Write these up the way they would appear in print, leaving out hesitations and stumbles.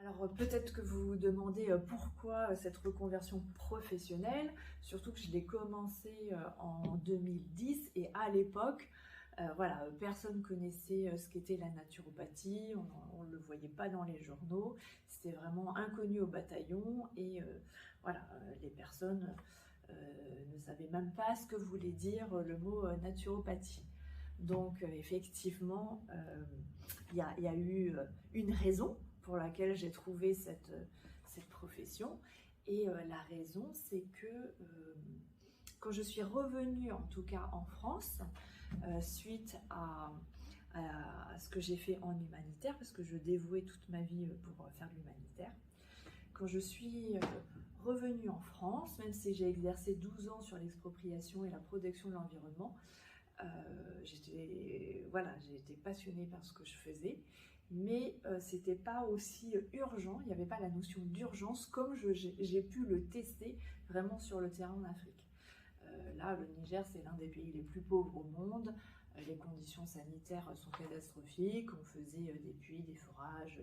Alors peut-être que vous vous demandez pourquoi cette reconversion professionnelle, surtout que je l'ai commencée en 2010 et à l'époque, voilà, personne connaissait ce qu'était la naturopathie, on ne le voyait pas dans les journaux, c'était vraiment inconnu au bataillon et voilà, les personnes ne savaient même pas ce que voulait dire le mot naturopathie. Donc effectivement, il y a eu une raison pour laquelle j'ai trouvé cette profession. Et la raison, c'est que quand je suis revenue, en tout cas en France, suite à ce que j'ai fait en humanitaire, parce que je dévouais toute ma vie pour faire de l'humanitaire, quand je suis revenue en France, même si j'ai exercé 12 ans sur l'expropriation et la protection de l'environnement, j'étais passionnée par ce que je faisais, mais c'était pas aussi urgent, il n'y avait pas la notion d'urgence comme j'ai pu le tester vraiment sur le terrain en Afrique. Là, le Niger, c'est l'un des pays les plus pauvres au monde, les conditions sanitaires sont catastrophiques, on faisait des puits, des forages,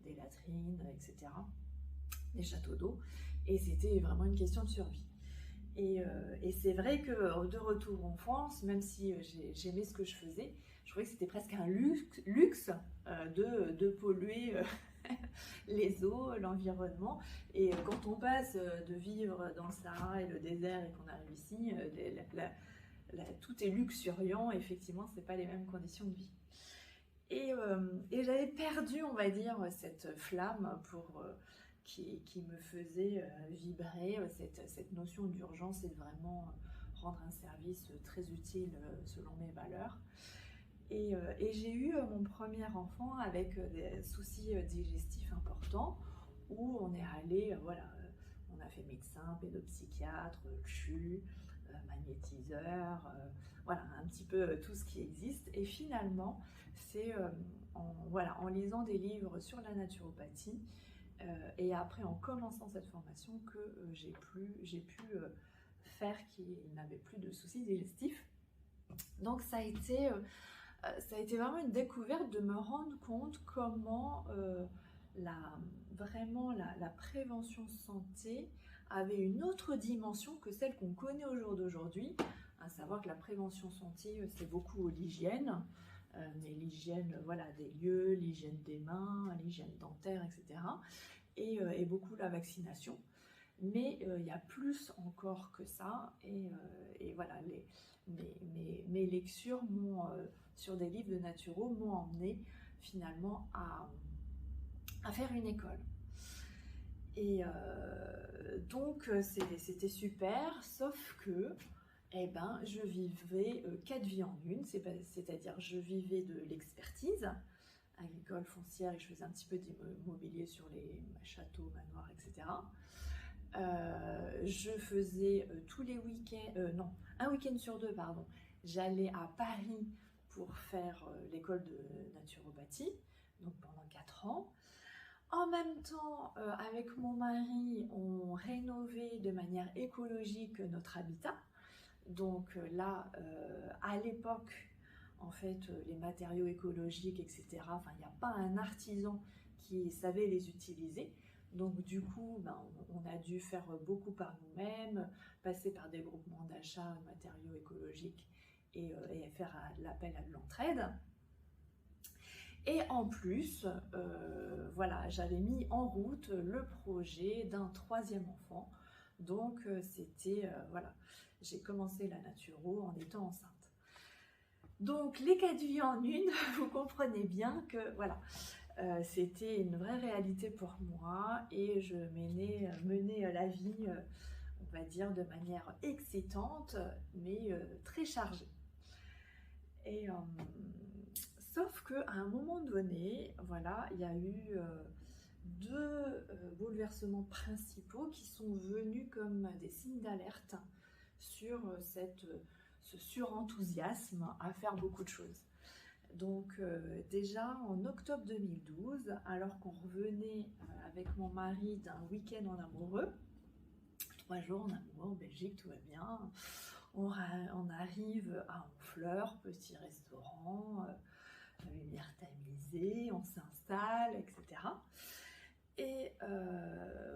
des latrines, etc., des châteaux d'eau, et c'était vraiment une question de survie. Et c'est vrai que de retour en France, même si j'aimais ce que je faisais, je trouvais que c'était presque un luxe de polluer les eaux, l'environnement. Et quand on passe de vivre dans le Sahara et le désert et qu'on arrive ici, tout est luxuriant, effectivement, ce n'est pas les mêmes conditions de vie. Et j'avais perdu, on va dire, cette flamme qui me faisait vibrer, cette notion d'urgence et de vraiment rendre un service très utile selon mes valeurs. Et j'ai eu mon premier enfant avec des soucis digestifs importants, où on est allé, on a fait médecin, pédopsychiatre, CHU, magnétiseur, voilà, un petit peu tout ce qui existe. Et finalement, c'est en lisant des livres sur la naturopathie, et après en commençant cette formation que j'ai pu faire qu'il n'avait plus de soucis digestifs. Donc ça a été vraiment une découverte de me rendre compte comment la prévention santé avait une autre dimension que celle qu'on connaît au jour d'aujourd'hui, à savoir que la prévention santé, c'est beaucoup l'hygiène, mais l'hygiène des lieux, l'hygiène des mains, l'hygiène dentaire, etc. Et beaucoup la vaccination. Mais il y a plus encore que ça, et voilà, mes lectures sur des livres de naturaux m'ont emmené finalement à faire une école. Et donc c'était super, sauf que je vivais 4 vies en une, c'est-à-dire je vivais de l'expertise agricole, foncière, et je faisais un petit peu d'immobilier sur les châteaux, manoirs, etc. Je faisais tous les week-ends, un week-end sur 2, pardon, j'allais à Paris pour faire l'école de naturopathie, donc pendant 4 ans. En même temps, avec mon mari, on rénovait de manière écologique notre habitat. Donc là, à l'époque, en fait, les matériaux écologiques, etc., il n'y a pas un artisan qui savait les utiliser. Donc du coup, on a dû faire beaucoup par nous-mêmes, passer par des groupements d'achat de matériaux écologiques et faire l'appel à de l'entraide. Et en plus, j'avais mis en route le projet d'un 3e enfant. Donc j'ai commencé la naturo en étant enceinte. Donc les 4 vies en une, vous comprenez bien que c'était une vraie réalité pour moi, et je menais la vie, on va dire, de manière excitante, mais très chargée. Et sauf qu'à un moment donné, il y a eu 2 bouleversements principaux qui sont venus comme des signes d'alerte sur ce surenthousiasme à faire beaucoup de choses. Donc déjà en octobre 2012, alors qu'on revenait avec mon mari d'un week-end en amoureux, 3 jours en amoureux en Belgique, tout va bien, on arrive à Honfleur, petit restaurant, lumière tamisée, on s'installe, etc. Et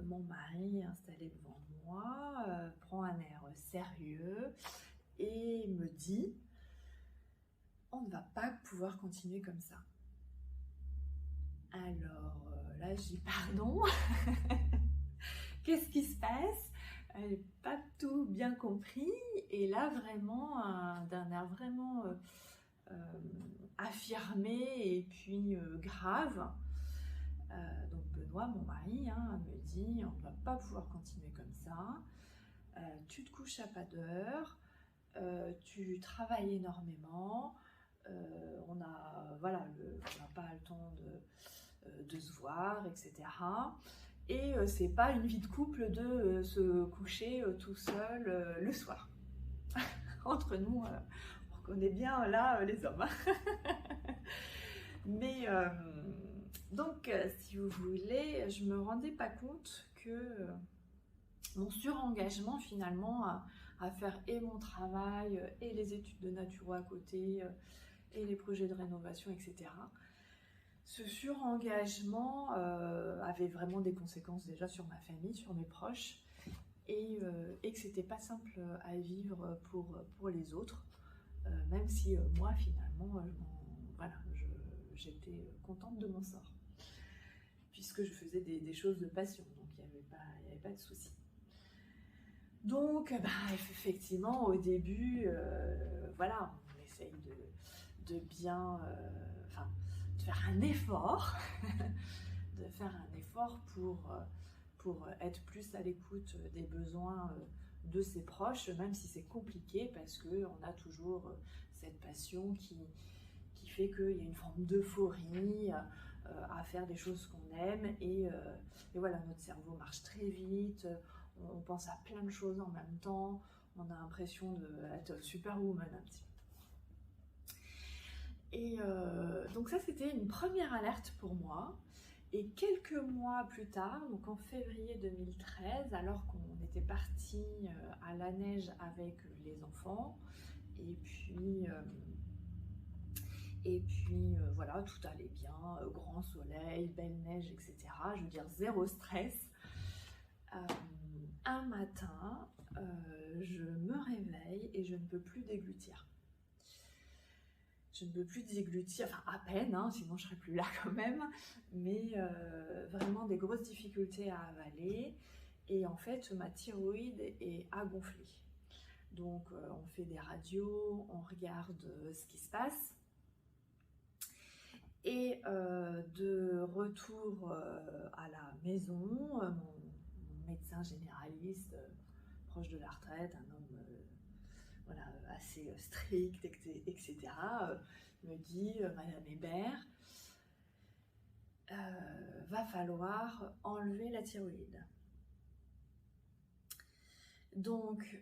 mon mari, installé devant moi, prend un air sérieux et me dit « On ne va pas pouvoir continuer comme ça ». Alors là, je dis « Pardon ?» Qu'est-ce qui se passe? Elle n'a pas tout bien compris. Et là, vraiment, d'un air vraiment affirmé et puis grave. Donc Benoît, mon mari, me dit « On ne va pas pouvoir continuer comme ça. Tu te couches à pas d'heure. Tu travailles énormément. On n'a pas le temps de se voir, etc. » Et c'est pas une vie de couple de se coucher tout seul le soir. Entre nous, on reconnaît bien là les hommes. Mais donc, si vous voulez, je me rendais pas compte que mon surengagement finalement à faire et mon travail et les études de naturo à côté et les projets de rénovation, etc. Ce surengagement avait vraiment des conséquences déjà sur ma famille, sur mes proches, et que c'était pas simple à vivre pour les autres, même si moi finalement, j'étais contente de mon sort, puisque je faisais des choses de passion, donc il n'y avait pas de souci. Donc, effectivement, au début, on essaye de bien... de faire un effort, pour être plus à l'écoute des besoins de ses proches, même si c'est compliqué, parce qu'on a toujours cette passion qui fait qu'il y a une forme d'euphorie à faire des choses qu'on aime, et voilà, notre cerveau marche très vite, on pense à plein de choses en même temps, on a l'impression d'être superwoman un petit peu. Et donc ça, c'était une première alerte pour moi. Et quelques mois plus tard, donc en février 2013, alors qu'on était parti à la neige avec les enfants, et puis voilà, tout allait bien, grand soleil, belle neige, etc. Je veux dire, zéro stress. Un matin, je me réveille et je ne peux plus déglutir. Je ne peux plus déglutir, enfin à peine, sinon je serais plus là quand même, mais vraiment des grosses difficultés à avaler, et en fait ma thyroïde a gonflé. Donc on fait des radios, on regarde ce qui se passe, et de retour à la maison, mon médecin généraliste, proche de la retraite, un homme assez strict, etc., me dit « Madame Hébert, va falloir enlever la thyroïde ». Donc,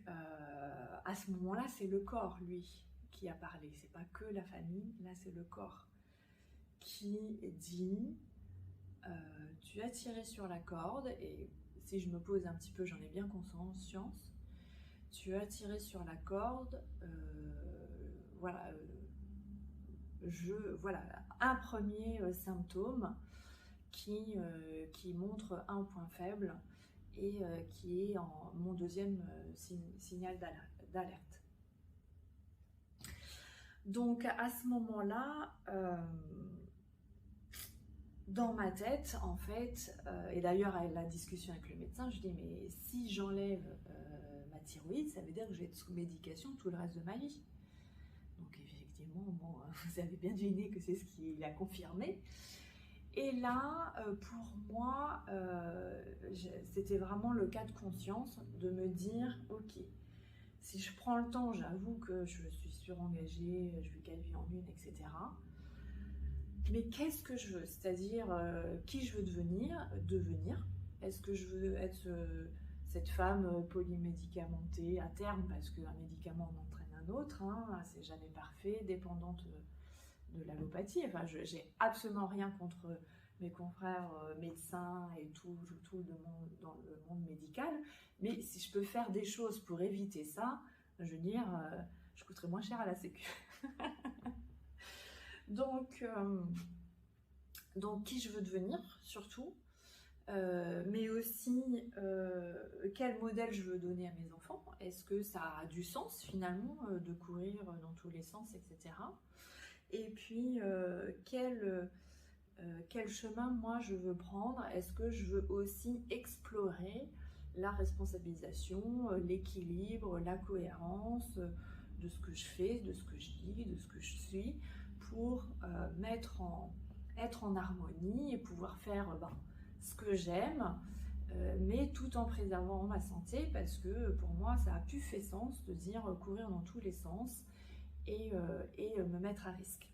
à ce moment-là, c'est le corps, lui, qui a parlé. C'est pas que la famille, là, c'est le corps qui dit tu as tiré sur la corde, et si je me pose un petit peu, j'en ai bien conscience. Tu as tiré sur la corde, un premier symptôme qui montre un point faible, et qui est mon deuxième signal d'alerte. Donc à ce moment-là, dans ma tête, en fait, et d'ailleurs à la discussion avec le médecin, je dis mais si j'enlève ma thyroïde, ça veut dire que je vais être sous médication tout le reste de ma vie. Donc effectivement, vous avez bien deviné que c'est ce qu'il a confirmé. Et là, pour moi, c'était vraiment le cas de conscience de me dire, ok, si je prends le temps, j'avoue que je suis surengagée, je vis 4 vies en une, etc. Mais qu'est-ce que je veux? C'est-à-dire, qui je veux devenir? Est-ce que je veux être cette femme polymédicamentée à terme, parce qu'un médicament en entraîne un autre, c'est jamais parfait, dépendante de l'allopathie. Enfin, j'ai absolument rien contre mes confrères médecins et tout dans le monde médical, mais si je peux faire des choses pour éviter ça, je veux dire, je coûterais moins cher à la Sécu. Donc, qui je veux devenir, surtout, mais aussi quel modèle je veux donner à mes enfants. Est-ce que ça a du sens finalement de courir dans tous les sens, etc. Et puis quel chemin moi je veux prendre. Est-ce que je veux aussi explorer la responsabilisation, l'équilibre, la cohérence de ce que je fais, de ce que je dis, de ce que je suis, pour être en harmonie et pouvoir faire ce que j'aime, mais tout en préservant ma santé, parce que pour moi ça a plus fait sens de dire courir dans tous les sens et me mettre à risque.